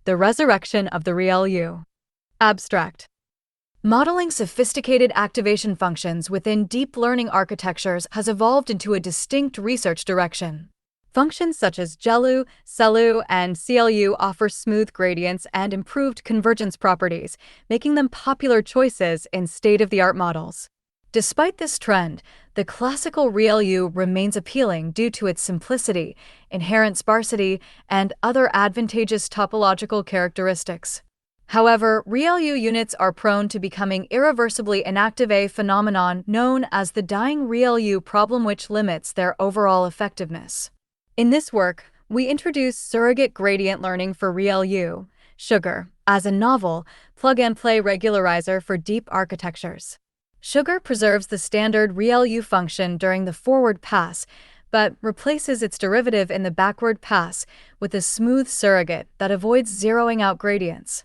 The resurrection of the ReLU. Abstract. Modeling sophisticated activation functions within deep learning architectures has evolved into a distinct research direction. Functions such as ReLU, CeLU, and CLU offer smooth gradients and improved convergence properties, making them popular choices in state-of-the-art models. Despite this trend, the classical ReLU remains appealing due to its simplicity, inherent sparsity, and other advantageous topological characteristics. However, ReLU units are prone to becoming irreversibly inactive, a phenomenon known as the dying ReLU problem, which limits their overall effectiveness. In this work, we introduce surrogate gradient learning for ReLU, Sugar, as a novel, plug-and-play regularizer for deep architectures. Sugar preserves the standard ReLU function during the forward pass, but replaces its derivative in the backward pass with a smooth surrogate that avoids zeroing out gradients.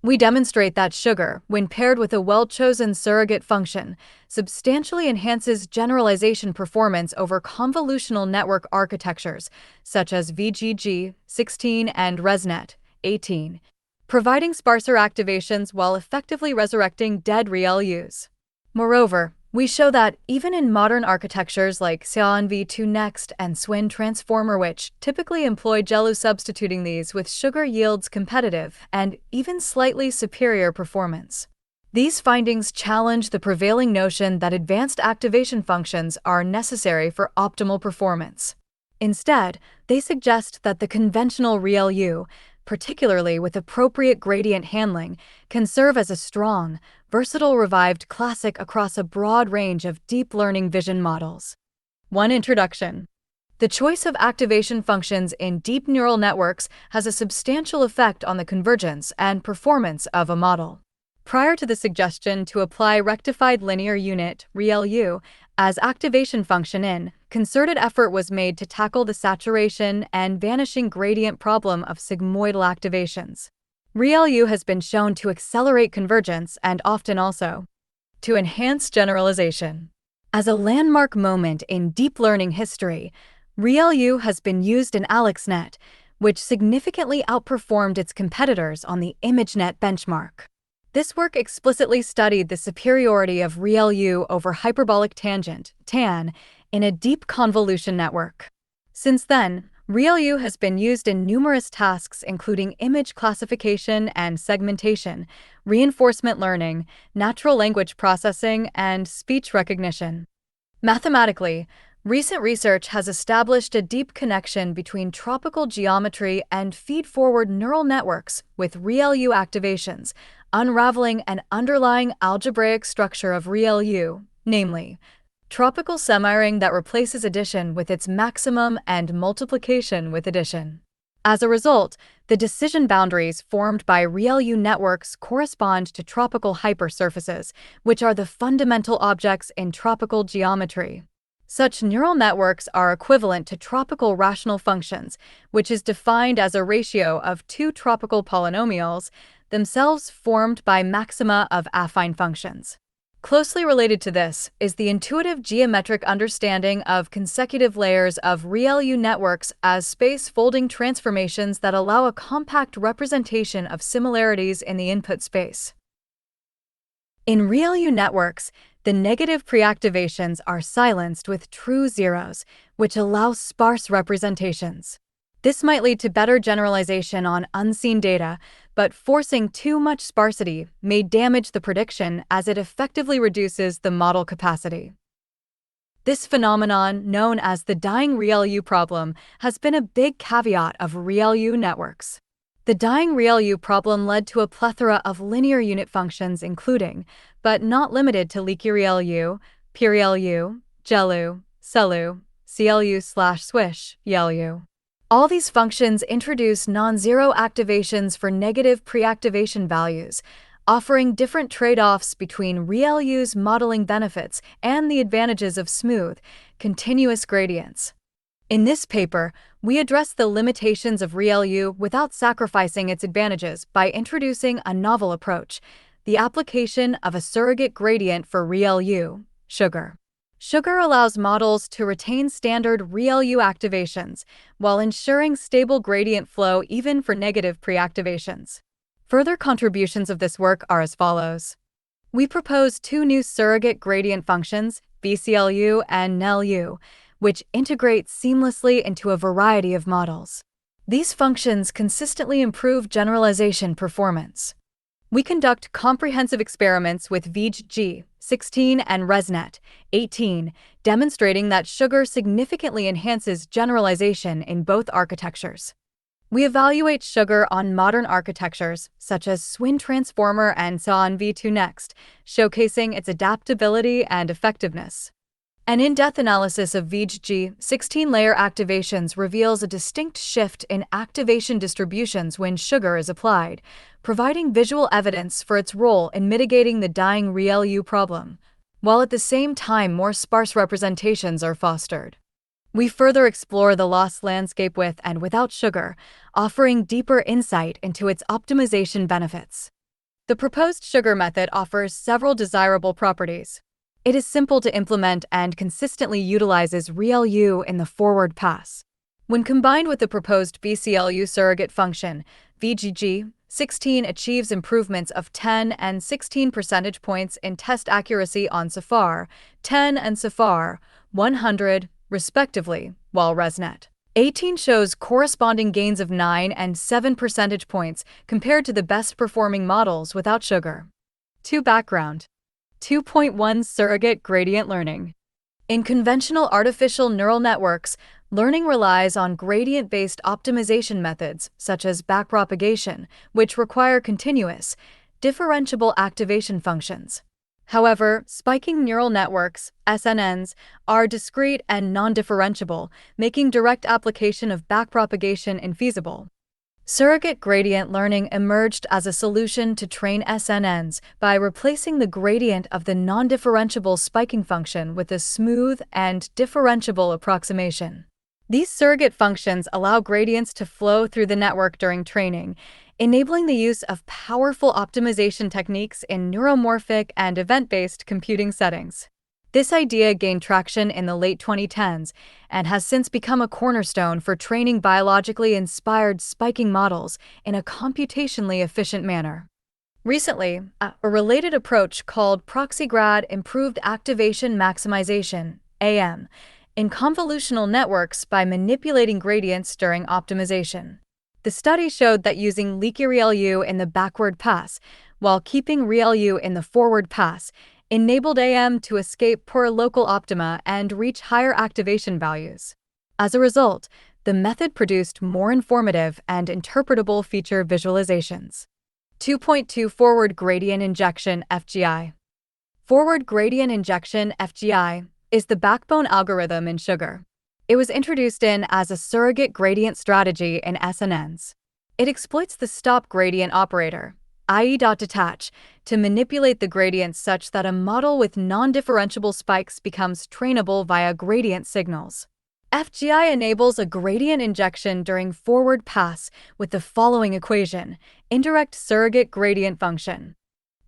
We demonstrate that Sugar, when paired with a well-chosen surrogate function, substantially enhances generalization performance over convolutional network architectures such as VGG16 and ResNet18, providing sparser activations while effectively resurrecting dead ReLUs. Moreover, we show that even in modern architectures like CNV2 Next and Swin Transformer, which typically employ ReLU, substituting these with Sugar yields competitive and even slightly superior performance. These findings challenge the prevailing notion that advanced activation functions are necessary for optimal performance. Instead, they suggest that the conventional ReLU, particularly with appropriate gradient handling, can serve as a strong, versatile revived classic across a broad range of deep learning vision models. 1. Introduction. The choice of activation functions in deep neural networks has a substantial effect on the convergence and performance of a model. Prior to the suggestion to apply rectified linear unit, ReLU, as activation function in, concerted effort was made to tackle the saturation and vanishing gradient problem of sigmoidal activations. ReLU has been shown to accelerate convergence and often also to enhance generalization. As a landmark moment in deep learning history, ReLU has been used in AlexNet, which significantly outperformed its competitors on the ImageNet benchmark. This work explicitly studied the superiority of ReLU over hyperbolic tangent, TAN, in a deep convolution network. Since then, ReLU has been used in numerous tasks including image classification and segmentation, reinforcement learning, natural language processing, and speech recognition. Mathematically, recent research has established a deep connection between tropical geometry and feed-forward neural networks with ReLU activations, unraveling an underlying algebraic structure of ReLU, namely, tropical semiring that replaces addition with its maximum and multiplication with addition. As a result, the decision boundaries formed by ReLU networks correspond to tropical hypersurfaces, which are the fundamental objects in tropical geometry. Such neural networks are equivalent to tropical rational functions, which is defined as a ratio of two tropical polynomials, themselves formed by maxima of affine functions. Closely related to this is the intuitive geometric understanding of consecutive layers of ReLU networks as space-folding transformations that allow a compact representation of similarities in the input space. In ReLU networks, the negative preactivations are silenced with true zeros, which allows sparse representations. This might lead to better generalization on unseen data, but forcing too much sparsity may damage the prediction as it effectively reduces the model capacity. This phenomenon, known as the dying ReLU problem, has been a big caveat of ReLU networks. The dying ReLU problem led to a plethora of linear unit functions including, but not limited to leaky ReLU, PReLU, ReLU, CeLU, CLU/Swish, YeLU. All these functions introduce non-zero activations for negative preactivation values, offering different trade-offs between ReLU's modeling benefits and the advantages of smooth, continuous gradients. In this paper, we address the limitations of ReLU without sacrificing its advantages by introducing a novel approach, the application of a surrogate gradient for ReLU, Sugar. Sugar allows models to retain standard ReLU activations while ensuring stable gradient flow even for negative preactivations. Further contributions of this work are as follows. We propose two new surrogate gradient functions, VCLU and NELU, which integrate seamlessly into a variety of models. These functions consistently improve generalization performance. We conduct comprehensive experiments with VG16 and ResNet-18, demonstrating that sugar significantly enhances generalization in both architectures. We evaluate sugar on modern architectures, such as Swin Transformer and SON v2 Next, showcasing its adaptability and effectiveness. An in-depth analysis of VG 16-layer activations reveals a distinct shift in activation distributions when sugar is applied, providing visual evidence for its role in mitigating the dying ReLU problem, while at the same time more sparse representations are fostered. We further explore the loss landscape with and without sugar, offering deeper insight into its optimization benefits. The proposed sugar method offers several desirable properties. It is simple to implement and consistently utilizes ReLU in the forward pass. When combined with the proposed VCLU surrogate function, VGG16 achieves improvements of 10 and 16 percentage points in test accuracy on SAFAR 10 and SAFAR 100, respectively, while ResNet-18 shows corresponding gains of 9 and 7 percentage points compared to the best-performing models without sugar. 2. Background. 2.1 Surrogate Gradient Learning. In conventional artificial neural networks, learning relies on gradient-based optimization methods such as backpropagation, which require continuous, differentiable activation functions. However, spiking neural networks, SNNs, are discrete and non-differentiable, making direct application of backpropagation infeasible. Surrogate gradient learning emerged as a solution to train SNNs by replacing the gradient of the non-differentiable spiking function with a smooth and differentiable approximation. These surrogate functions allow gradients to flow through the network during training, enabling the use of powerful optimization techniques in neuromorphic and event-based computing settings. This idea gained traction in the late 2010s and has since become a cornerstone for training biologically inspired spiking models in a computationally efficient manner. Recently, a related approach called ProxyGrad improved activation maximization, AM, in convolutional networks by manipulating gradients during optimization. The study showed that using leaky ReLU in the backward pass, while keeping ReLU in the forward pass, enabled AM to escape poor local optima and reach higher activation values. As a result, the method produced more informative and interpretable feature visualizations. 2.2 Forward Gradient Injection (FGI). Forward Gradient Injection (FGI) is the backbone algorithm in sugar. It was introduced as a surrogate gradient strategy in SNNs. It exploits the stop gradient operator, i.e. .detach, to manipulate the gradients such that a model with non-differentiable spikes becomes trainable via gradient signals. FGI enables a gradient injection during forward pass with the following equation: indirect surrogate gradient function.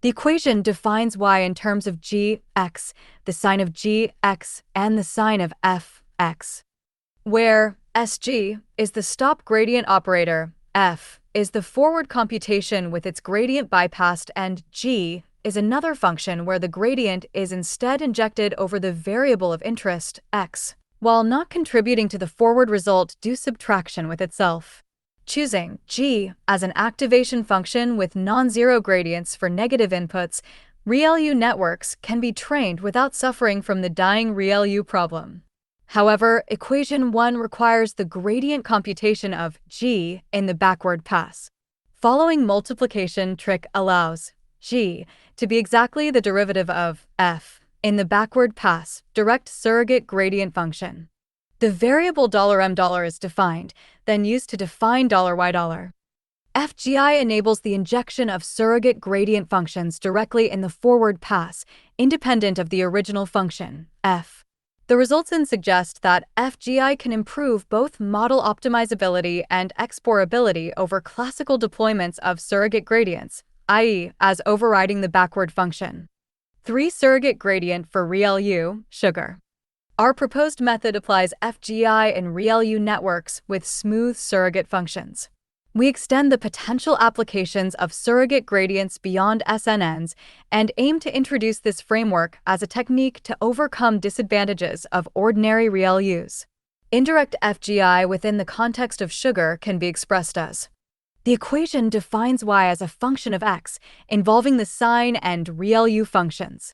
The equation defines y in terms of gx, the sign of gx, and the sign of fx, where sg is the stop gradient operator, f is the forward computation with its gradient bypassed, and g is another function where the gradient is instead injected over the variable of interest, x, while not contributing to the forward result due subtraction with itself. Choosing g as an activation function with non-zero gradients for negative inputs, ReLU networks can be trained without suffering from the dying ReLU problem. However, equation 1 requires the gradient computation of g in the backward pass. Following multiplication trick allows g to be exactly the derivative of f in the backward pass direct surrogate gradient function. The variable $m$ is defined, then used to define $y$. FGI enables the injection of surrogate gradient functions directly in the forward pass, independent of the original function, f. The results suggest that FGI can improve both model optimizability and exportability over classical deployments of surrogate gradients, i.e., as overriding the backward function. 3 Surrogate gradient for ReLU, sugar. Our proposed method applies FGI and ReLU networks with smooth surrogate functions. We extend the potential applications of surrogate gradients beyond SNNs and aim to introduce this framework as a technique to overcome disadvantages of ordinary ReLUs. Indirect FGI within the context of sugar can be expressed as: the equation defines y as a function of x, involving the sine and ReLU functions.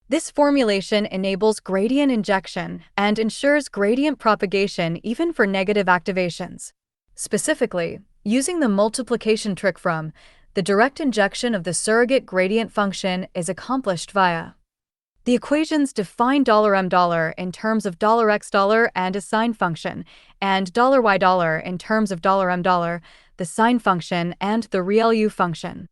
This formulation enables gradient injection and ensures gradient propagation even for negative activations. Specifically, using the multiplication trick from, the direct injection of the surrogate gradient function is accomplished via: the equations define $m$ in terms of $x$ and a sine function, and $y$ in terms of $m$, the sine function, and the ReLU function.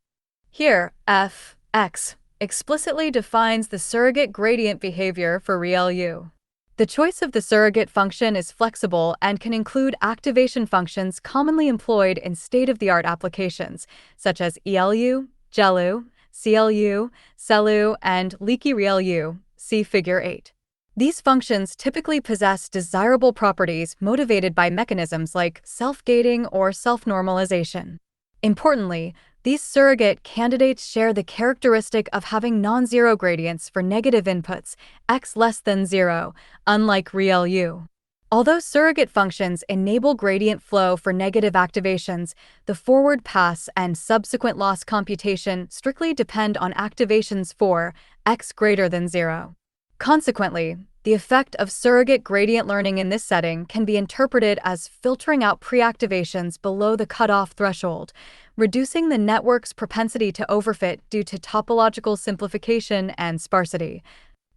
Here, f, x, explicitly defines the surrogate gradient behavior for ReLU. The choice of the surrogate function is flexible and can include activation functions commonly employed in state-of-the-art applications, such as ELU, GELU, CLU, CELU, and leaky ReLU, see Figure 8. These functions typically possess desirable properties motivated by mechanisms like self-gating or self-normalization. Importantly, these surrogate candidates share the characteristic of having non-zero gradients for negative inputs, x less than 0, unlike ReLU. Although surrogate functions enable gradient flow for negative activations, the forward pass and subsequent loss computation strictly depend on activations for x greater than 0. Consequently, the effect of surrogate gradient learning in this setting can be interpreted as filtering out pre-activations below the cutoff threshold, reducing the network's propensity to overfit due to topological simplification and sparsity,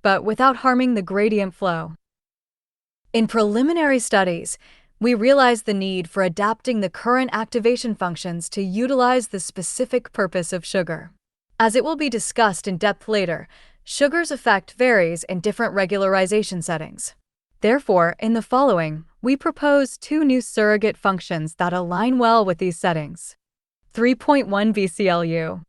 but without harming the gradient flow. In preliminary studies, we realized the need for adapting the current activation functions to utilize the specific purpose of sugar. As it will be discussed in depth later, sugar's effect varies in different regularization settings. Therefore, in the following, we propose two new surrogate functions that align well with these settings. 3.1 BCLU.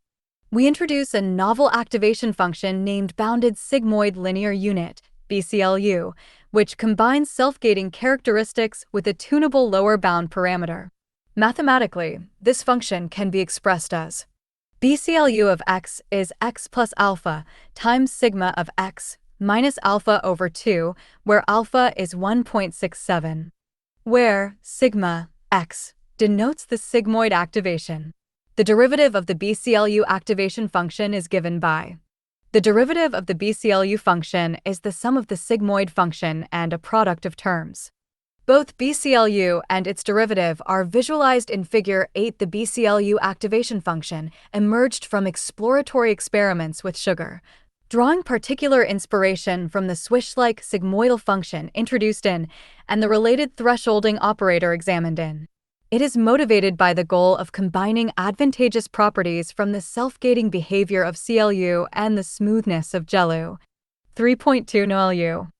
We introduce a novel activation function named bounded sigmoid linear unit, BCLU, which combines self-gating characteristics with a tunable lower bound parameter. Mathematically, this function can be expressed as: BCLU of x is x plus alpha times sigma of x minus alpha over 2, where alpha is 1.67, where sigma x denotes the sigmoid activation. The derivative of the BCLU activation function is given by: the derivative of the BCLU function is the sum of the sigmoid function and a product of terms. Both BCLU and its derivative are visualized in Figure 8. The BCLU activation function emerged from exploratory experiments with sugar, drawing particular inspiration from the swish-like sigmoidal function introduced in and the related thresholding operator examined in. It is motivated by the goal of combining advantageous properties from the self-gating behavior of CLU and the smoothness of GELU. 3.2 NoLU.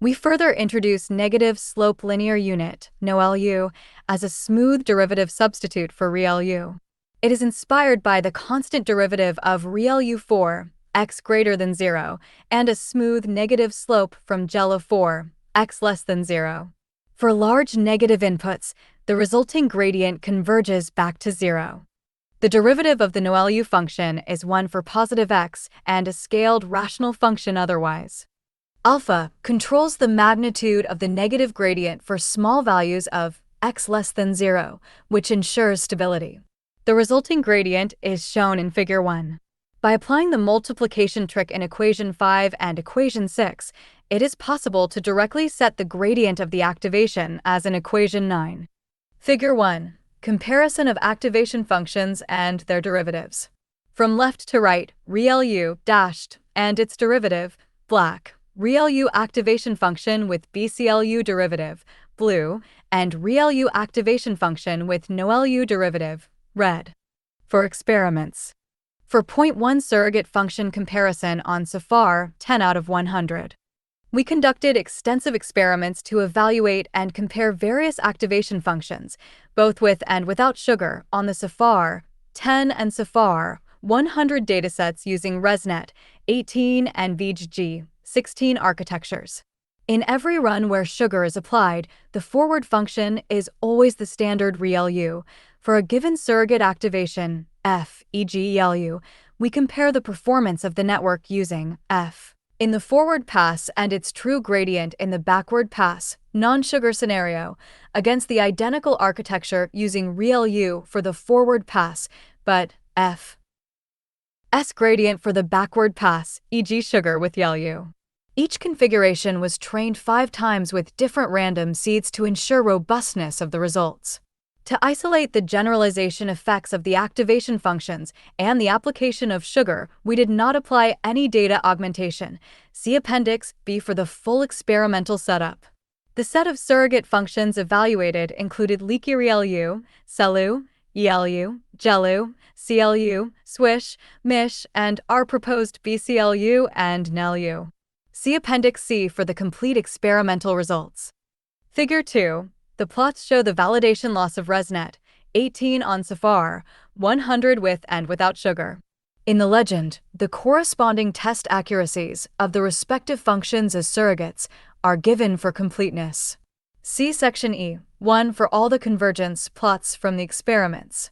We further introduce negative slope linear unit, NoLU, as a smooth derivative substitute for ReLU. It is inspired by the constant derivative of ReLU for x greater than 0 and a smooth negative slope from GELU for x less than 0. For large negative inputs, the resulting gradient converges back to 0. The derivative of the NoLU function is 1 for positive x and a scaled rational function otherwise. Alpha controls the magnitude of the negative gradient for small values of x less than 0, which ensures stability. The resulting gradient is shown in Figure 1. By applying the multiplication trick in Equation 5 and Equation 6, it is possible to directly set the gradient of the activation as in Equation 9. Figure 1. Comparison of activation functions and their derivatives. From left to right, ReLU dashed and its derivative, black, ReLU activation function with BCLU derivative, blue, and ReLU activation function with NoLU derivative, red. For experiments. For 0.1 surrogate function comparison on SAFAR 10 out of 100. We conducted extensive experiments to evaluate and compare various activation functions, both with and without sugar, on the SAFAR 10 and SAFAR 100 datasets using ResNet 18 and VGG 16 architectures. In every run where sugar is applied, the forward function is always the standard ReLU. For a given surrogate activation, F, e.g. ReLU, we compare the performance of the network using F in the forward pass and its true gradient in the backward pass, non-sugar scenario, against the identical architecture using ReLU for the forward pass, but F S gradient for the backward pass, e.g. sugar with ReLU. Each configuration was trained 5 times with different random seeds to ensure robustness of the results. To isolate the generalization effects of the activation functions and the application of sugar, we did not apply any data augmentation. See Appendix B for the full experimental setup. The set of surrogate functions evaluated included leaky ReLU, CeLU, ELU, GELU, CLU, Swish, MISH, and our proposed BCLU and NELU. See Appendix C for the complete experimental results. Figure 2. The plots show the validation loss of ResNet, 18 on SAFAR, 100 with and without sugar. In the legend, the corresponding test accuracies of the respective functions as surrogates are given for completeness. See Section E, 1 for all the convergence plots from the experiments.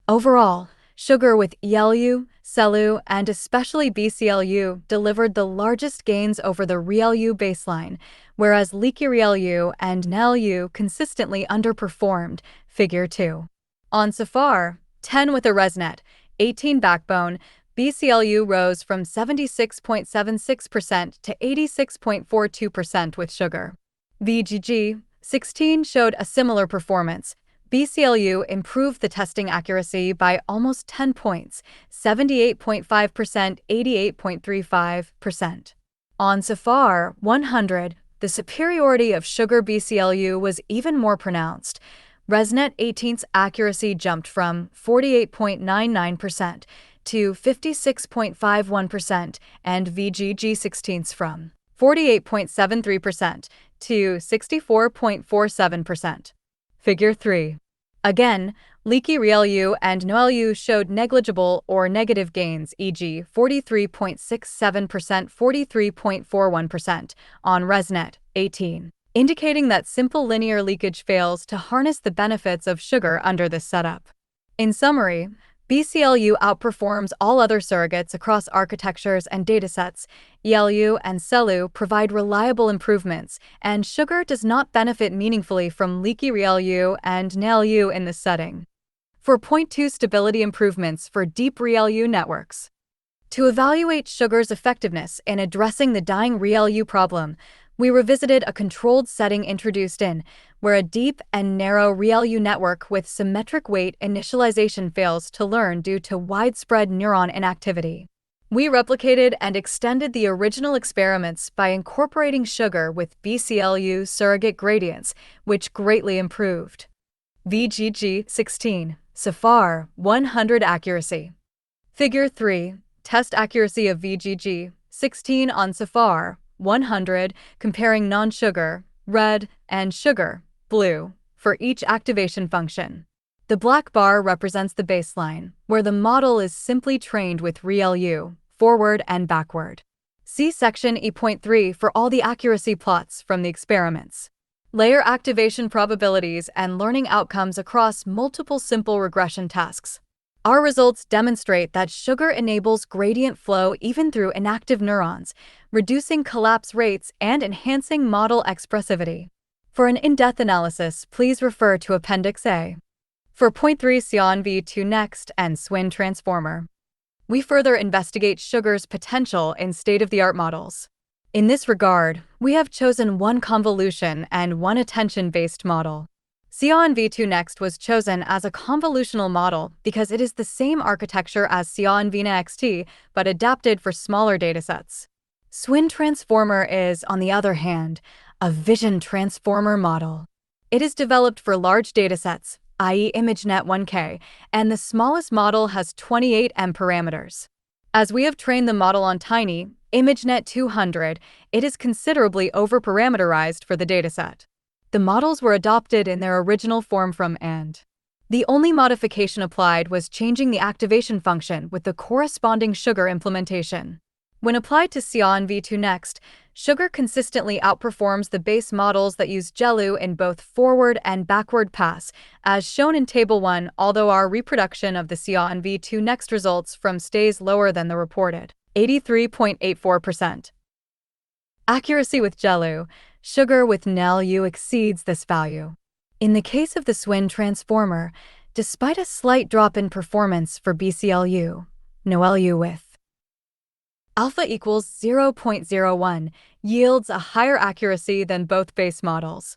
Overall, sugar with ReLU, CeLU, and especially BCLU delivered the largest gains over the ReLU baseline, whereas leaky ReLU and NELU consistently underperformed, Figure 2. On SAFAR, 10 with a ResNet, 18 backbone, BCLU rose from 76.76% to 86.42% with sugar. VGG 16 showed a similar performance. BCLU improved the testing accuracy by almost 10 points, 78.5%, 88.35%. On SAFAR 100, the superiority of sugar BCLU was even more pronounced. ResNet 18's accuracy jumped from 48.99% to 56.51% and VGG 16's from 48.73% to 64.47%. Figure 3. Again, leaky ReLU and NELU showed negligible or negative gains, e.g. 43.67%, 43.41% on ResNet 18, indicating that simple linear leakage fails to harness the benefits of sugar under this setup. In summary, BCLU outperforms all other surrogates across architectures and datasets. ReLU and CeLU provide reliable improvements, and sugar does not benefit meaningfully from leaky ReLU and NELU in this setting. 4.2 Stability improvements for deep ReLU networks. To evaluate sugar's effectiveness in addressing the dying ReLU problem, we revisited a controlled setting introduced in, where a deep and narrow ReLU network with symmetric weight initialization fails to learn due to widespread neuron inactivity. We replicated and extended the original experiments by incorporating sugar with BCLU surrogate gradients, which greatly improved. VGG 16, SAFAR 100 accuracy. Figure 3, test accuracy of VGG 16 on SAFAR 100, comparing non-sugar, red, and sugar, blue, for each activation function. The black bar represents the baseline, where the model is simply trained with ReLU, forward and backward. See Section E.3 for all the accuracy plots from the experiments. Layer activation probabilities and learning outcomes across multiple simple regression tasks. Our results demonstrate that sugar enables gradient flow even through inactive neurons, reducing collapse rates and enhancing model expressivity. For an in-depth analysis, please refer to Appendix A. For 0.3 Sion V2 Next and SWIN Transformer, we further investigate sugar's potential in state-of-the-art models. In this regard, we have chosen one convolution and one attention-based model. Sion V2 Next was chosen as a convolutional model because it is the same architecture as Sion Vina XT, but adapted for smaller datasets. SWIN Transformer is, on the other hand, a vision transformer model. It is developed for large datasets, i.e. ImageNet 1K, and the smallest model has 28 M parameters. As we have trained the model on tiny, ImageNet 200, it is considerably over-parameterized for the dataset. The models were adopted in their original form from and. The only modification applied was changing the activation function with the corresponding sugar implementation. When applied to Sion V2 Next, Sugar consistently outperforms the base models that use ReLU in both forward and backward pass, as shown in Table 1, although our reproduction of the CA&V2 next results from stays lower than the reported 83.84%. Accuracy with ReLU, sugar with ReLU exceeds this value. In the case of the SWIN transformer, despite a slight drop in performance for BCLU, NoLU with alpha equals 0.01 yields a higher accuracy than both base models.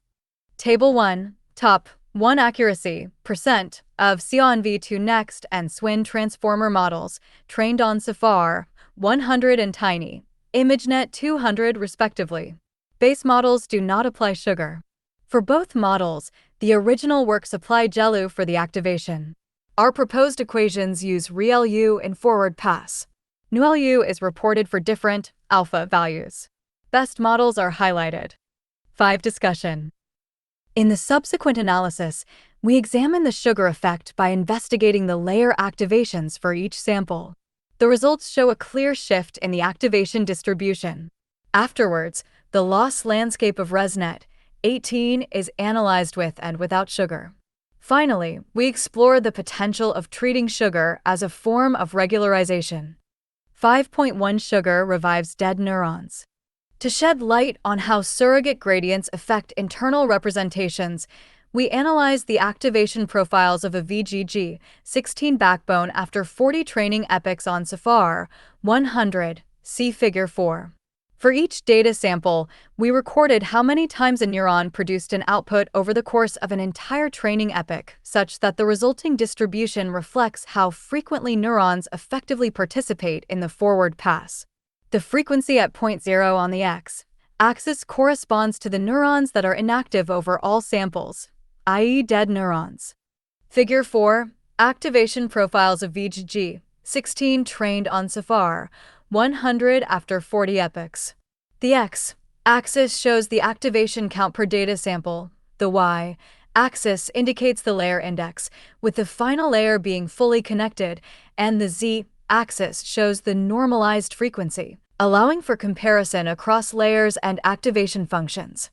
Table 1, top 1 accuracy, percent of CA&V2 Next and SWIN transformer models trained on SAFAR 100 and Tiny ImageNet 200 respectively. Base models do not apply sugar. For both models, the original works apply ReLU for the activation. Our proposed equations use ReLU in forward pass. NoLU is reported for different alpha values. Best models are highlighted. 5. Discussion. In the subsequent analysis, we examine the sugar effect by investigating the layer activations for each sample. The results show a clear shift in the activation distribution. Afterwards, the loss landscape of ResNet 18 is analyzed with and without sugar. Finally, we explore the potential of treating sugar as a form of regularization. 5.1 Sugar revives dead neurons. To shed light on how surrogate gradients affect internal representations, we analyze the activation profiles of a VGG16 backbone after 40 training epochs on SAFAR 100, see Figure 4. For each data sample, we recorded how many times a neuron produced an output over the course of an entire training epoch, such that the resulting distribution reflects how frequently neurons effectively participate in the forward pass. The frequency at point 0 on the x-axis corresponds to the neurons that are inactive over all samples, i.e. dead neurons. Figure 4. Activation profiles of VGG16 trained on SAFAR 100 after 40 epochs. The x-axis shows the activation count per data sample. The y-axis indicates the layer index, with the final layer being fully connected, and the z-axis shows the normalized frequency, allowing for comparison across layers and activation functions.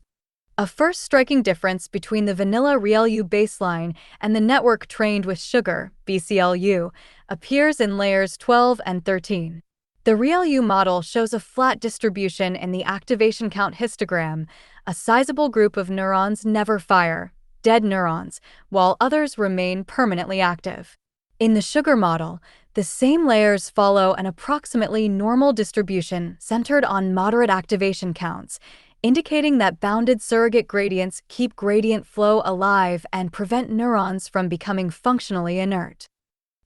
A first striking difference between the vanilla ReLU baseline and the network trained with sugar, BCLU, appears in layers 12 and 13. The ReLU model shows a flat distribution in the activation count histogram. A sizable group of neurons never fire, dead neurons, while others remain permanently active. In the sugar model, the same layers follow an approximately normal distribution centered on moderate activation counts, indicating that bounded surrogate gradients keep gradient flow alive and prevent neurons from becoming functionally inert.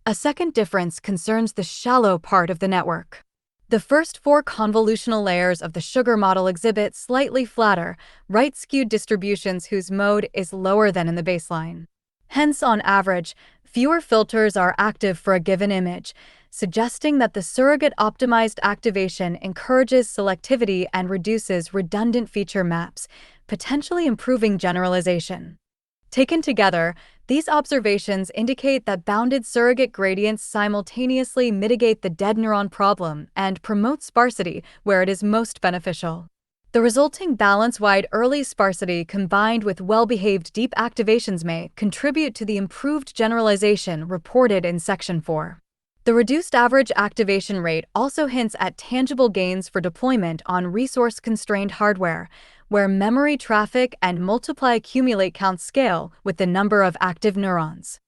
A second difference concerns the shallow part of the network. The first 4 convolutional layers of the sugar model exhibit slightly flatter, right-skewed distributions whose mode is lower than in the baseline. Hence, on average, fewer filters are active for a given image, suggesting that the surrogate-optimized activation encourages selectivity and reduces redundant feature maps, potentially improving generalization. Taken together, these observations indicate that bounded surrogate gradients simultaneously mitigate the dead neuron problem and promote sparsity where it is most beneficial. The resulting balance-wide early sparsity combined with well-behaved deep activations may contribute to the improved generalization reported in Section 4. The reduced average activation rate also hints at tangible gains for deployment on resource-constrained hardware, where memory traffic and multiply accumulate counts scale with the number of active neurons.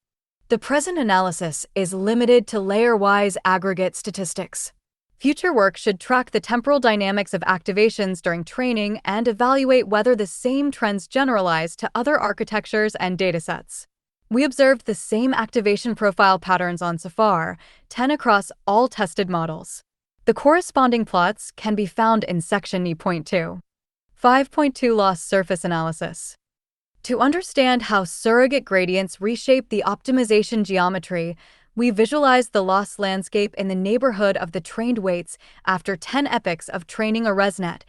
The present analysis is limited to layer-wise aggregate statistics. Future work should track the temporal dynamics of activations during training and evaluate whether the same trends generalize to other architectures and datasets. We observed the same activation profile patterns on SAFAR 10 across all tested models. The corresponding plots can be found in Section E.2. 5.2 Loss surface analysis. To understand how surrogate gradients reshape the optimization geometry, we visualize the loss landscape in the neighborhood of the trained weights after 10 epochs of training a ResNet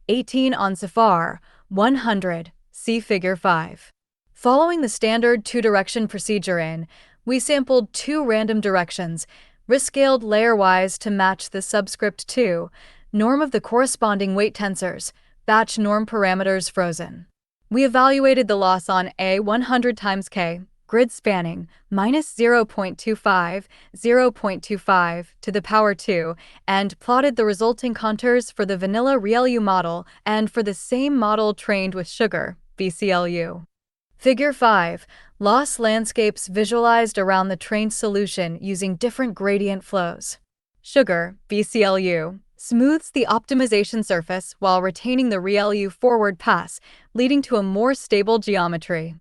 18 on SAFAR 100, see Figure 5. Following the standard 2-direction procedure we sampled 2 random directions, rescaled layer-wise to match the subscript 2 norm of the corresponding weight tensors, Batch norm parameters frozen. We evaluated the loss on A 100 times K, grid spanning, minus 0.25, 0.25 to the power 2, and plotted the resulting contours for the vanilla ReLU model and for the same model trained with sugar, VCLU. Figure 5. Loss landscapes visualized around the trained solution using different gradient flows. Sugar, VCLU, smooths the optimization surface while retaining the ReLU forward pass, leading to a more stable geometry.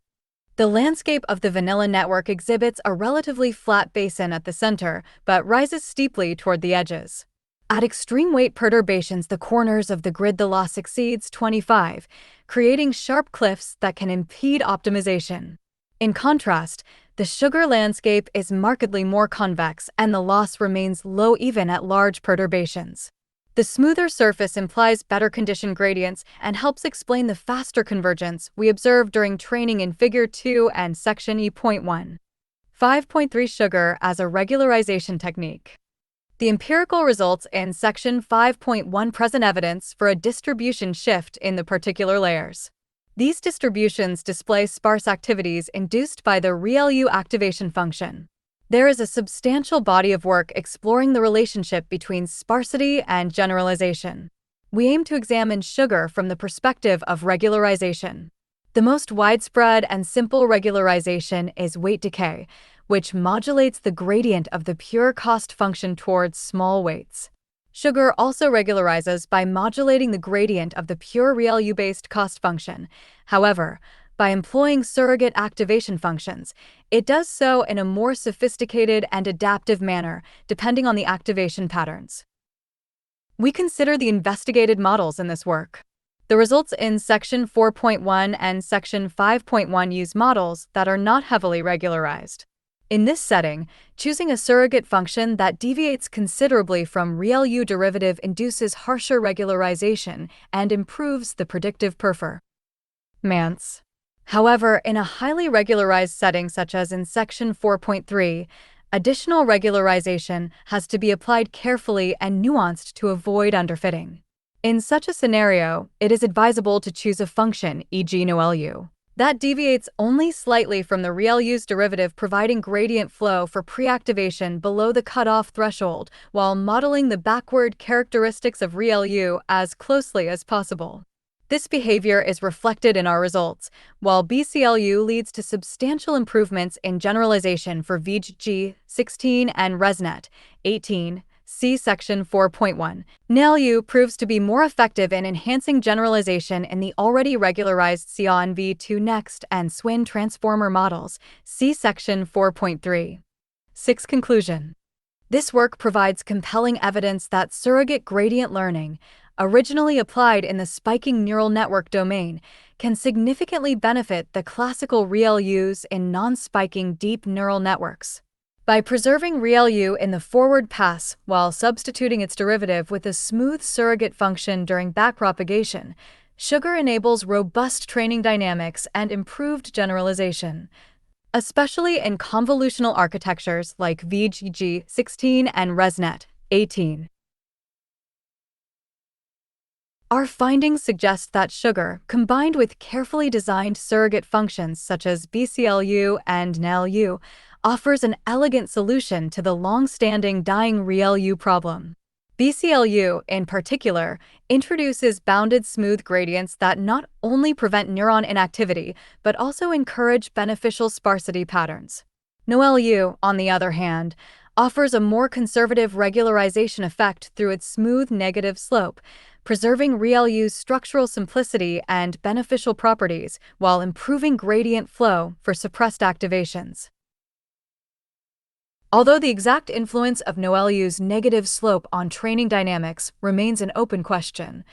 The landscape of the vanilla network exhibits a relatively flat basin at the center, but rises steeply toward the edges. At extreme weight perturbations, the corners of the grid, the loss exceeds 25, creating sharp cliffs that can impede optimization. In contrast, the sugar landscape is markedly more convex and the loss remains low even at large perturbations. The smoother surface implies better condition gradients and helps explain the faster convergence we observed during training in Figure 2 and Section E.1. 5.3 Sugar as a regularization technique. The empirical results in Section 5.1 present evidence for a distribution shift in the particular layers. These distributions display sparse activities induced by the ReLU activation function. There is a substantial body of work exploring the relationship between sparsity and generalization. We aim to examine sugar from the perspective of regularization. The most widespread and simple regularization is weight decay, which modulates the gradient of the pure cost function towards small weights. Sugar also regularizes by modulating the gradient of the pure ReLU-based cost function. However, by employing surrogate activation functions, it does so in a more sophisticated and adaptive manner, depending on the activation patterns. We consider the investigated models in this work. The results in Section 4.1 and Section 5.1 use models that are not heavily regularized. In this setting, choosing a surrogate function that deviates considerably from ReLU derivative induces harsher regularization and improves the predictive performance. However, in a highly regularized setting such as in Section 4.3, additional regularization has to be applied carefully and nuanced to avoid underfitting. In such a scenario, it is advisable to choose a function, e.g. NoLU, that deviates only slightly from the ReLU's derivative, providing gradient flow for pre-activation below the cutoff threshold while modeling the backward characteristics of ReLU as closely as possible. This behavior is reflected in our results, while BCLU leads to substantial improvements in generalization for VG 16 and ResNet 18. See Section 4.1. NeLU proves to be more effective in enhancing generalization in the already regularized SION V2 Next and SWIN transformer models. See Section 4.3. 6. Conclusion. This work provides compelling evidence that surrogate gradient learning, originally applied in the spiking neural network domain, can significantly benefit the classical ReLUs in non-spiking deep neural networks. By preserving ReLU in the forward pass while substituting its derivative with a smooth surrogate function during backpropagation, sugar enables robust training dynamics and improved generalization, especially in convolutional architectures like VG 16 and ResNet 18. Our findings suggest that sugar, combined with carefully designed surrogate functions such as BCLU and NeLU, offers an elegant solution to the long-standing dying ReLU problem. BCLU, in particular, introduces bounded smooth gradients that not only prevent neuron inactivity, but also encourage beneficial sparsity patterns. NoLU, on the other hand, offers a more conservative regularization effect through its smooth negative slope, preserving ReLU's structural simplicity and beneficial properties while improving gradient flow for suppressed activations. Although the exact influence of NoLU's negative slope on training dynamics remains an open question,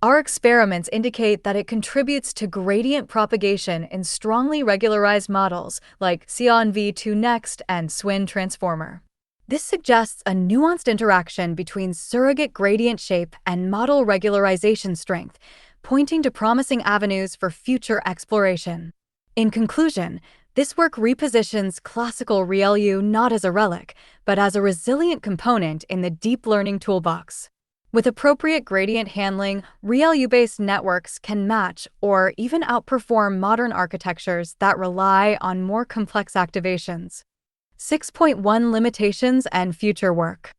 our experiments indicate that it contributes to gradient propagation in strongly regularized models like SION V2 Next and SWIN transformer. This suggests a nuanced interaction between surrogate gradient shape and model regularization strength, pointing to promising avenues for future exploration. In conclusion, this work repositions classical ReLU not as a relic, but as a resilient component in the deep learning toolbox. With appropriate gradient handling, ReLU-based networks can match or even outperform modern architectures that rely on more complex activations. 6.1 Limitations and future work.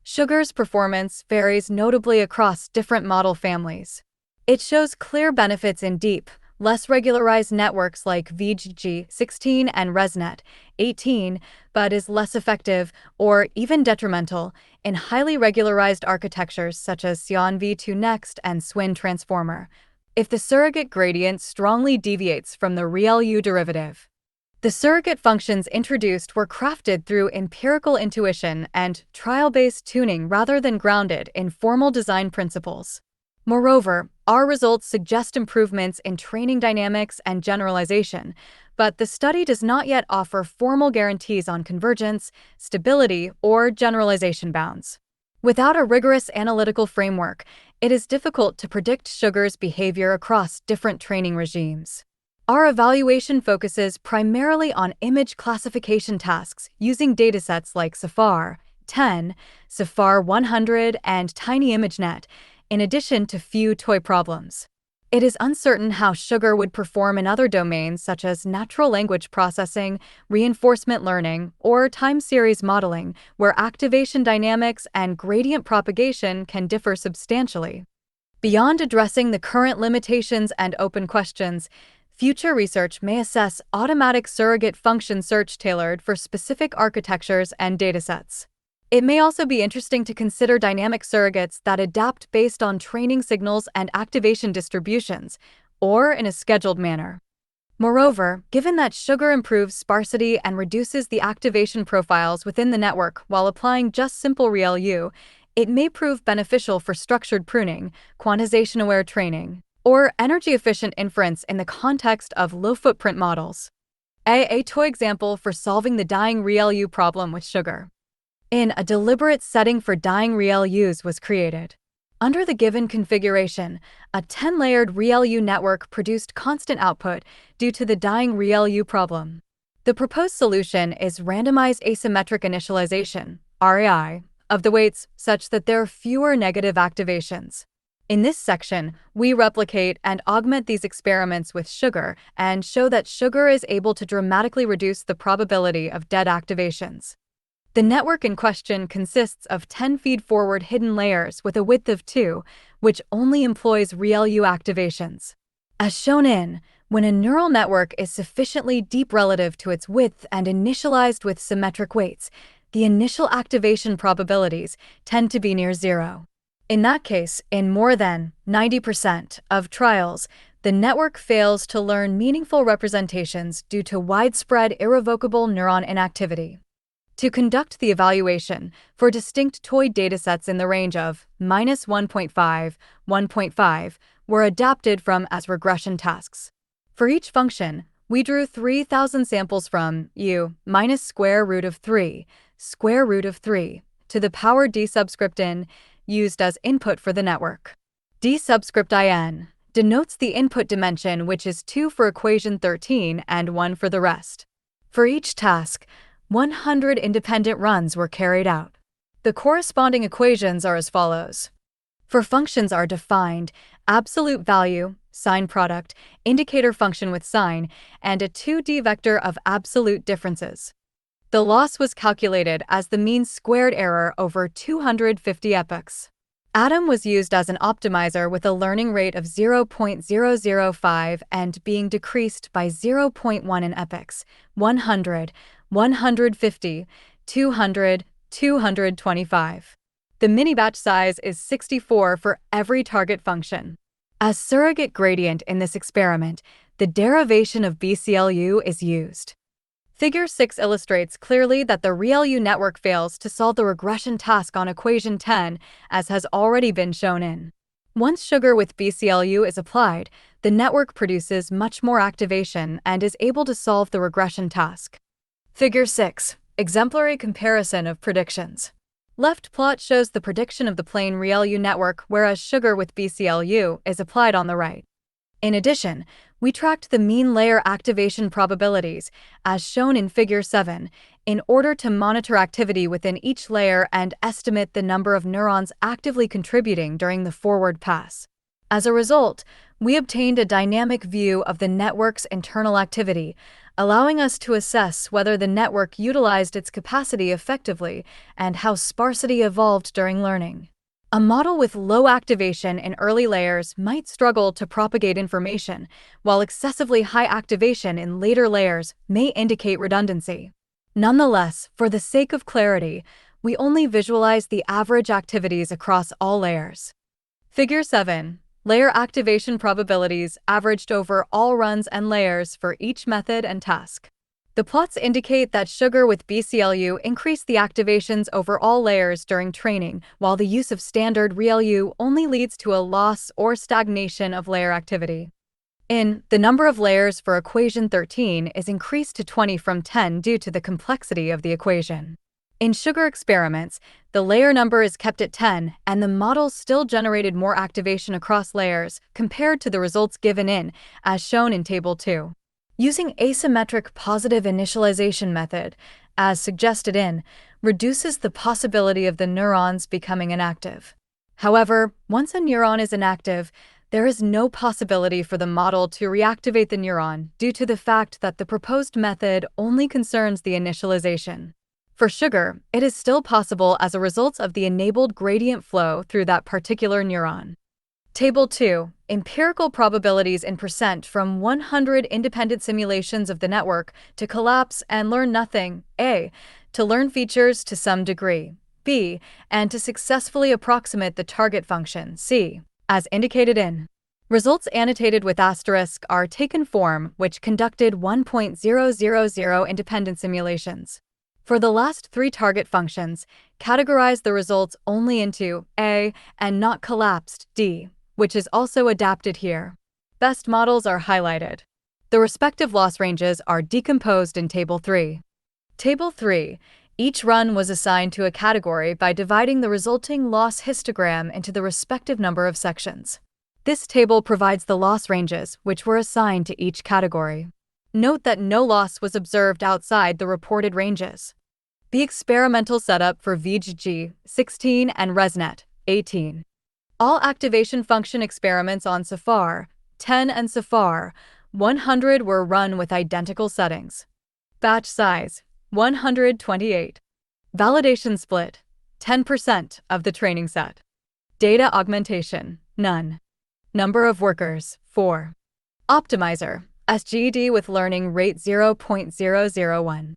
Sugar's performance varies notably across different model families. It shows clear benefits in deep, less regularized networks like VGG16 and ResNet18, but is less effective or even detrimental in highly regularized architectures such as Xeon V2 Next and Swin Transformer, if the surrogate gradient strongly deviates from the ReLU derivative. The surrogate functions introduced were crafted through empirical intuition and trial-based tuning rather than grounded in formal design principles. Moreover, our results suggest improvements in training dynamics and generalization, but the study does not yet offer formal guarantees on convergence, stability, or generalization bounds. Without a rigorous analytical framework, it is difficult to predict sugar's behavior across different training regimes. Our evaluation focuses primarily on image classification tasks using datasets like SAFAR 10, SAFAR 100, and TinyImageNet, in addition to few toy problems. It is uncertain how sugar would perform in other domains such as natural language processing, reinforcement learning, or time series modeling, where activation dynamics and gradient propagation can differ substantially. Beyond addressing the current limitations and open questions, future research may assess automatic surrogate function search tailored for specific architectures and datasets. It may also be interesting to consider dynamic surrogates that adapt based on training signals and activation distributions, or in a scheduled manner. Moreover, given that sugar improves sparsity and reduces the activation profiles within the network while applying just simple ReLU, it may prove beneficial for structured pruning, quantization-aware training, or energy-efficient inference in the context of low-footprint models. A toy example for solving the dying ReLU problem with sugar. In a deliberate setting for dying ReLUs was created. Under the given configuration, a 10-layered ReLU network produced constant output due to the dying ReLU problem. The proposed solution is randomized asymmetric initialization, RAI, of the weights such that there are fewer negative activations. In this section, we replicate and augment these experiments with sugar and show that sugar is able to dramatically reduce the probability of dead activations. The network in question consists of 10 feed-forward hidden layers with a width of 2, which only employs ReLU activations. As shown when a neural network is sufficiently deep relative to its width and initialized with symmetric weights, the initial activation probabilities tend to be near zero. In that case, in more than 90% of trials, the network fails to learn meaningful representations due to widespread irrevocable neuron inactivity. To conduct the evaluation for distinct toy datasets in the range of -1.5, 1.5 were adapted from as regression tasks. For each function, we drew 3,000 samples from U minus square root of 3, square root of 3, to the power d subscript n, used as input for the network. D subscript in denotes the input dimension, which is 2 for equation 13 and 1 for the rest. For each task, 100 independent runs were carried out. The corresponding equations are as follows. For functions are defined absolute value, sign product, indicator function with sign, and a 2D vector of absolute differences. The loss was calculated as the mean squared error over 250 epochs. Atom was used as an optimizer with a learning rate of 0.005 and being decreased by 0.1 in epochs, 100, 150, 200, 225. The mini-batch size is 64 for every target function. As surrogate gradient in this experiment, the derivation of BCLU is used. Figure 6 illustrates clearly that the ReLU network fails to solve the regression task on equation 10, as has already been shown. Once sugar with BCLU is applied, the network produces much more activation and is able to solve the regression task. Figure 6. Exemplary comparison of predictions. Left plot shows the prediction of the plain ReLU network, whereas sugar with BCLU is applied on the right. In addition, We tracked the mean layer activation probabilities, as shown in Figure 7, in order to monitor activity within each layer and estimate the number of neurons actively contributing during the forward pass. As a result, we obtained a dynamic view of the network's internal activity, allowing us to assess whether the network utilized its capacity effectively and how sparsity evolved during learning. A model with low activation in early layers might struggle to propagate information, while excessively high activation in later layers may indicate redundancy. Nonetheless, for the sake of clarity, we only visualize the average activities across all layers. Figure 7. Layer activation probabilities averaged over all runs and layers for each method and task. The plots indicate that sugar with BCLU increased the activations over all layers during training, while the use of standard ReLU only leads to a loss or stagnation of layer activity. The number of layers for equation 13 is increased to 20 from 10 due to the complexity of the equation. In sugar experiments, the layer number is kept at 10, and the model still generated more activation across layers compared to the results given as shown in Table 2. Using asymmetric positive initialization method, as suggested reduces the possibility of the neurons becoming inactive. However, once a neuron is inactive, there is no possibility for the model to reactivate the neuron due to the fact that the proposed method only concerns the initialization. For sugar, it is still possible as a result of the enabled gradient flow through that particular neuron. Table 2. Empirical probabilities in percent from 100 independent simulations of the network to collapse and learn nothing, A, to learn features to some degree, B, and to successfully approximate the target function, C, as indicated in. Results annotated with asterisk are taken form which conducted 1.000 independent simulations. For the last 3 target functions, categorize the results only into A and not collapsed, D, which is also adapted here. Best models are highlighted. The respective loss ranges are decomposed in Table 3. Table 3. Each run was assigned to a category by dividing the resulting loss histogram into the respective number of sections. This table provides the loss ranges which were assigned to each category. Note that no loss was observed outside the reported ranges. The experimental setup for VGG 16 and ResNet 18. All activation function experiments on SAFAR 10 and SAFAR 100 were run with identical settings. Batch size 128. Validation split 10% of the training set. Data augmentation none. Number of workers 4. Optimizer SGD with learning rate 0.001.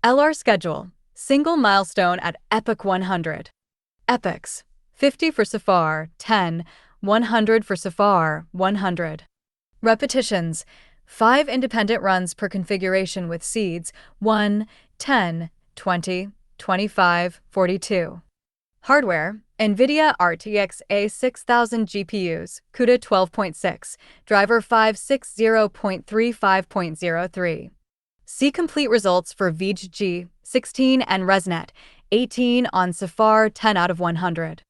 LR schedule single milestone at epoch 100. Epochs 50 for SAFAR 10, 100 for SAFAR 100. Repetitions 5 independent runs per configuration with seeds 1, 10, 20, 25, 42. Hardware NVIDIA RTX A6000 GPUs, CUDA 12.6, driver 560.35.03. See complete results for VGG 16 and ResNet 18 on SAFAR 10 out of 100.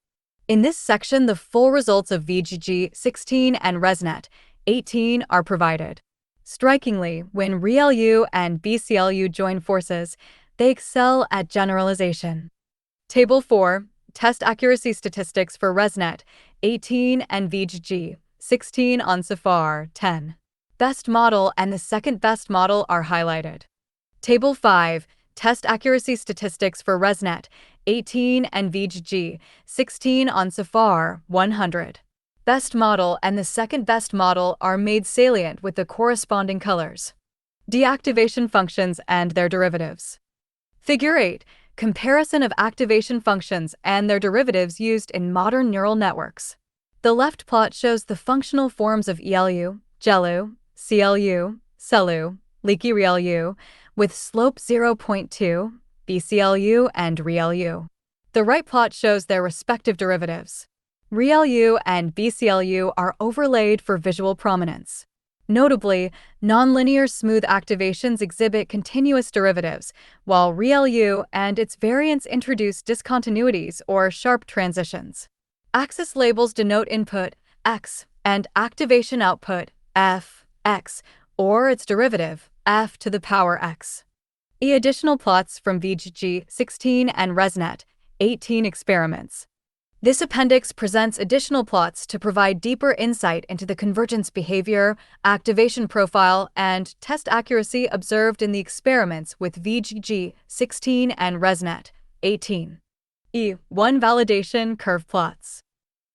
In this section, the full results of VGG 16 and ResNet 18 are provided. Strikingly, when ReLU and BCLU join forces, they excel at generalization. Table 4. Test accuracy statistics for ResNet 18 and VGG 16 on SAFAR 10. Best model and the second best model are highlighted. Table 5. Test accuracy statistics for ResNet 18 and VGG 16 on SAFAR 100. Best model and the second best model are made salient with the corresponding colors. Deactivation functions and their derivatives. Figure 8. Comparison of activation functions and their derivatives used in modern neural networks. The left plot shows the functional forms of ELU, GELU, CLU, CELU, leaky ReLU, with slope 0.2, BCLU and ReLU. The right plot shows their respective derivatives. ReLU and BCLU are overlaid for visual prominence. Notably, nonlinear smooth activations exhibit continuous derivatives, while ReLU and its variants introduce discontinuities or sharp transitions. Axis labels denote input, X, and activation output, F, x, or its derivative, f to the power x. Additional plots from VGG-16 and ResNet-18 experiments. This appendix presents additional plots to provide deeper insight into the convergence behavior, activation profile, and test accuracy observed in the experiments with VGG-16 and ResNet-18. E1 validation curve plots.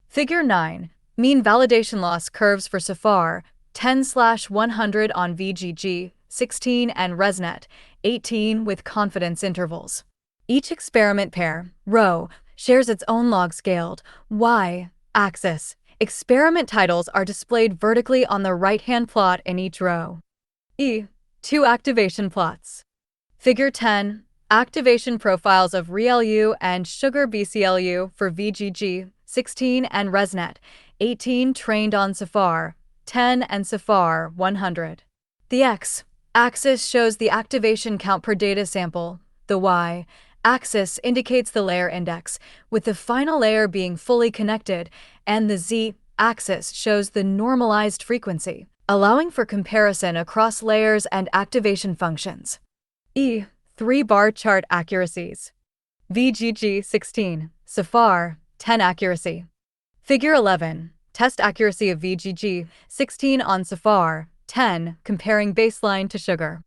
Figure 9. Mean validation loss curves for SAFAR 10/100 on VGG-16 and ResNet-18 with confidence intervals. Each experiment pair, row, shares its own log-scaled y-axis. Experiment titles are displayed vertically on the right-hand plot in each row. E2 activation plots. Figure 10. Activation profiles of ReLU and sugar BCLU for VGG-16 and ResNet-18 trained on SAFAR 10 and SAFAR 100. The x-axis shows the activation count per data sample. The y-axis indicates the layer index, with the final layer being fully connected, and the z-axis shows the normalized frequency, allowing for comparison across layers and activation functions. E3 bar chart accuracies. VGG-16, SAFAR 10 accuracy. Figure 11. Test accuracy of VGG-16 on SAFAR 10, comparing baseline to sugar.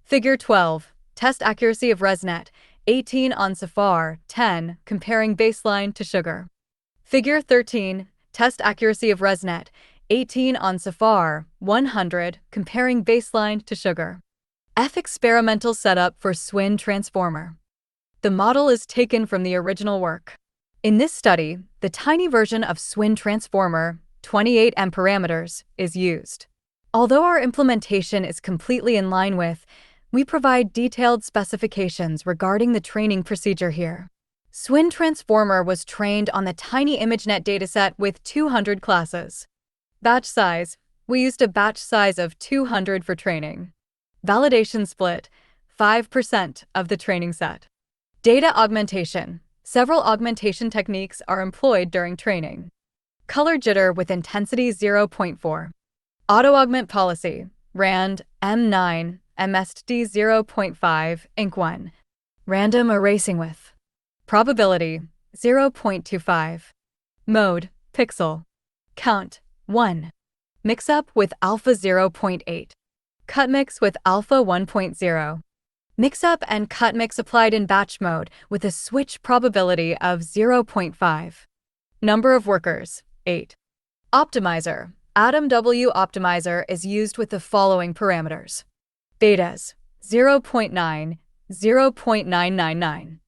Figure 12. Test accuracy of ResNet-18 on SAFAR 10, comparing baseline to sugar. Figure 13. Test accuracy of ResNet-18 on SAFAR 100, comparing baseline to sugar. F experimental setup for SWIN transformer. The model is taken from the original work. In this study, the tiny version of SWIN transformer, 28 M parameters, is used. Although our implementation is completely in line with, we provide detailed specifications regarding the training procedure here. SWIN transformer was trained on the tiny ImageNet dataset with 200 classes. Batch size. We used a batch size of 200 for training. Validation split, 5% of the training set. Data augmentation. Several augmentation techniques are employed during training. Color jitter with intensity 0.4. Auto-augment policy, RAND, M9, MSD 0.5, Inc1. Random erasing width. Probability, 0.25. Mode, pixel. Count, 1. Mix-up with alpha 0.8. Cut mix with alpha 1.0. Mix-up and cut mix applied in batch mode with a switch probability of 0.5. Number of workers, 8. Optimizer. Atom W optimizer is used with the following parameters. Betas, 0.9, 0.999.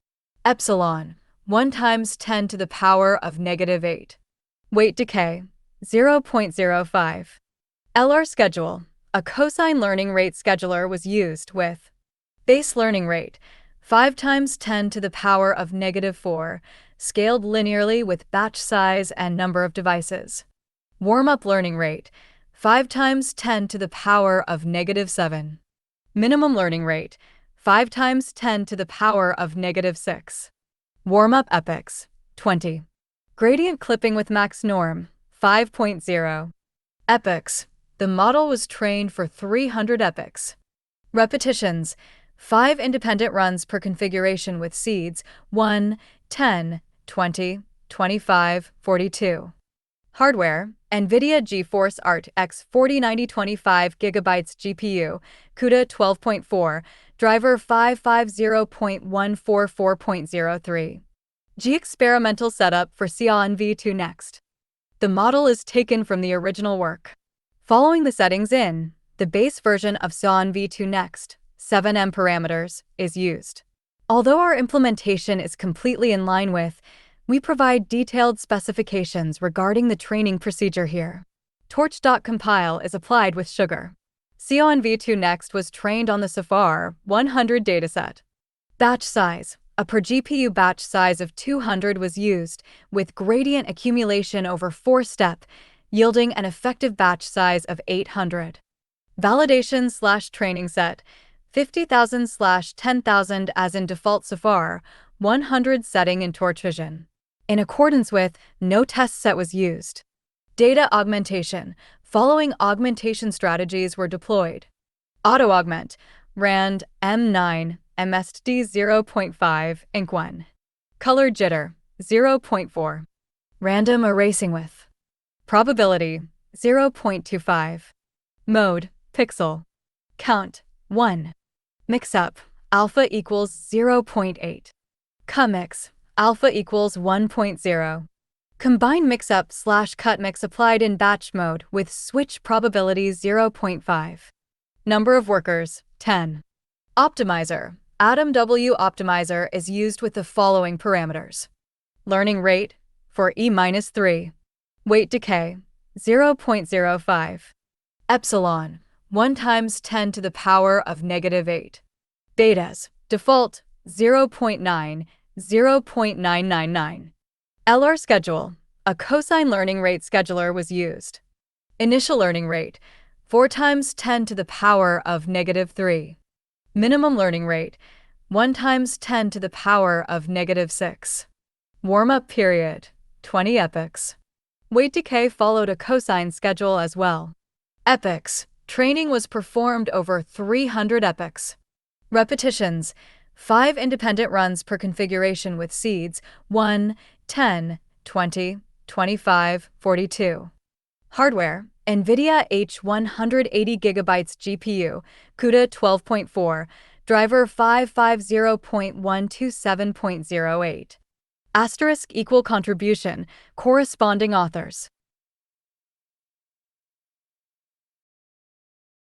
Epsilon, 1 times 10 to the power of negative 8. Weight decay, 0.05. LR schedule. A cosine learning rate scheduler was used with base learning rate, 5 times 10 to the power of negative 4, scaled linearly with batch size and number of devices. Warm-up learning rate, 5 times 10 to the power of negative 7. Minimum learning rate, 5 times 10 to the power of negative 6. Warm-up epochs, 20. Gradient clipping with max norm, 5.0. Epochs. The model was trained for 300 epochs. Repetitions. 5 independent runs per configuration with seeds, 1, 10, 20, 25, 42. Hardware, NVIDIA GeForce RTX 4090 25 GB GPU, CUDA 12.4, driver 550.144.03. G experimental setup for Xeon V2 Next. The model is taken from the original work. Following the settings in, the base version of Xeon V2 Next, 7M parameters, is used. Although our implementation is completely in line with, we provide detailed specifications regarding the training procedure here. Torch.compile is applied with sugar. Xeon V2 Next was trained on the SAFAR 100 dataset. Batch size. A per GPU batch size of 200 was used, with gradient accumulation over 4-step, yielding an effective batch size of 800. Validation/training set, 50,000/10,000 as in default SAFAR 100 setting in Torch Vision. In accordance with, no test set was used. Data augmentation, Following augmentation strategies were deployed. Auto-augment, RAND M9, MSD 0.5, Inc 1. Color jitter, 0.4. Random erasing width. Probability, 0.25. Mode, pixel. Count, 1. Mix-up, alpha equals 0.8. Cut-mix, alpha equals 1.0. Combine mix-up/cut mix applied in batch mode with switch probability 0.5. Number of workers, 10. Optimizer, Atom W optimizer is used with the following parameters. Learning rate, for E-3. Weight decay, 0.05. Epsilon, 1 times 10 to the power of -8. Betas, default, 0.9, 0.999. LR schedule, a cosine learning rate scheduler was used. Initial learning rate, 4 times 10 to the power of -3. Minimum learning rate, 1 times 10 to the power of -6. Warm-up period, 20 epochs. Weight decay followed a cosine schedule as well. Epochs, training was performed over 300 epochs. Repetitions, 5 independent runs per configuration with seeds, 1, 10, 20, 25, 42. Hardware, NVIDIA H180GB GPU, CUDA 12.4, driver 550.127.08. Asterisk equal contribution, corresponding authors.